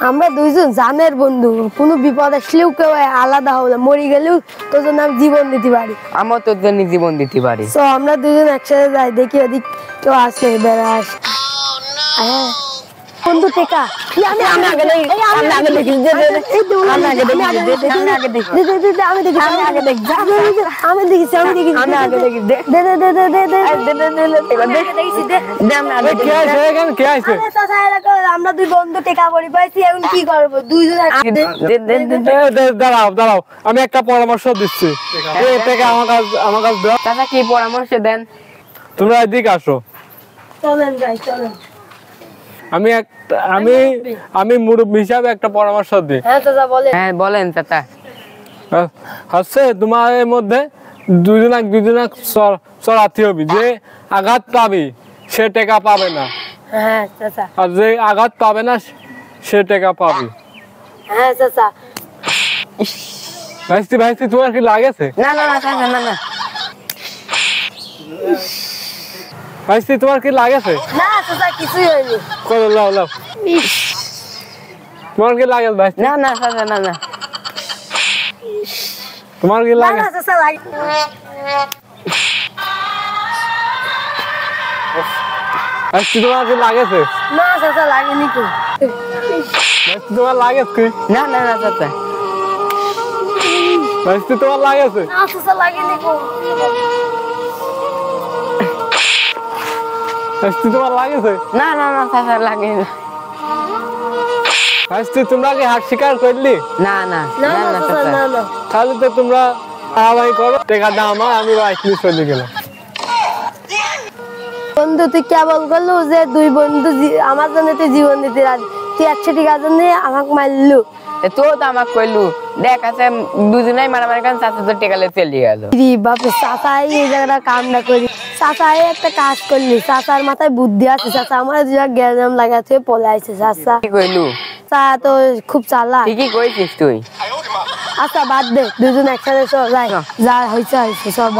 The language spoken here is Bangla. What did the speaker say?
আমরা দুইজন জানের বন্ধু, কোনো বিপদ আসলেও কেউ আলাদা হবে, মরে গেলেও তোর জন্য আমি জীবন দিতে পারি। আমার তোর জন্য জীবন দিতে পারি। তো আমরা দুজন একসাথে যাই, দেখি ওদিক কেউ আসে বেড়া আসে। বন্ধু টেকা আমি আগে দেখি, আমি আগে দেখি, আমি আগে দেখি, আমি আগে দেখি, আমি আগে দেখি, আমি দেখি, আমি আগে দেখি, আমি দেখি, আমি দেখি, আমি আগে দেখি, দে দে দে দে দে দে আমরা দুই বন্ধু টেকা পড়ি পাইছি, এখন কি করবো? দুইজন দাঁড়াও দাঁড়াও, আমি একটা পরামর্শ দিচ্ছি। আমার কাছে দাও। চাচা কি পরামর্শ দেন? তোমরা এদিকে আসো। চলেন যাই, চলেন। আমি মুরব্বী হিসাবে একটা পরামর্শ দিই। হ্যাঁ চাচা বলেন। হ্যাঁ বলেন চাচা। হচ্ছে তোমার মধ্যে দুজনা চড়াতে হবে। যে আঘাত পাবি সে টাকা পাবে না, হ্যাঁ চাচা। আর যে আঘাত পাবে না সে টাকা পাবি। হ্যাঁ চাচা। ভাইস্তি তোমার কি লাগেছে? না না না চাচা, না না ভাইস্তি তোমার কি লাগেছে? না চাচা, কিছুই হয়নি। করো, লাও লাও। তোমার কি লাগে ভাইস্তি? না না চাচা, না না। তোমার কি লাগে? না চাচা লাগে। ভাইস্তি তোমার কি লাগেছে? না চাচা লাগেনি কো। ভাইস্তি তোমার লাগেছে? না না না চাচা। ভাইস্তি তোমার লাগেছে? না চাচা লাগেনি কো। ভাইস্তি তোমার লাগেছে? না না না চাচা, লাগে না। ভাইস্তি তোমরা কি হাত স্বীকার করলি? না না না না না না চাচা, চাচা। না না। তাহলে তো তোমরা আড়াই করো, টাকা দাও আমার, আমি বাইক নিয়ে চলে গেলাম। বন্ধু তুই কেবল করলু যে দুই বন্ধু আমার জন্য তুই জীবন দিতে রাজি, তুই 100 টাকার জন্য আমাকে মারলু। তো আমাকে কইলু, দেখ আছে দুজনেই মারামারি কারণ চাচা তো টেকালে চলে গেল। বাপে চাচাই এই জায়গাটা কামটা করি, চাচাই একটা কাজ করলি, চাচার মাথায় বুদ্ধি আছে, চাচা আমার গ্যাজাম লাগাতে পলাইছে। চাচা কি কইলু? চাচা তো খুব চালাক। ঠিকই কইছিস তুই। আচ্ছা বাদ দে, দুজন একসাথে চল, যা হয়েছে সব।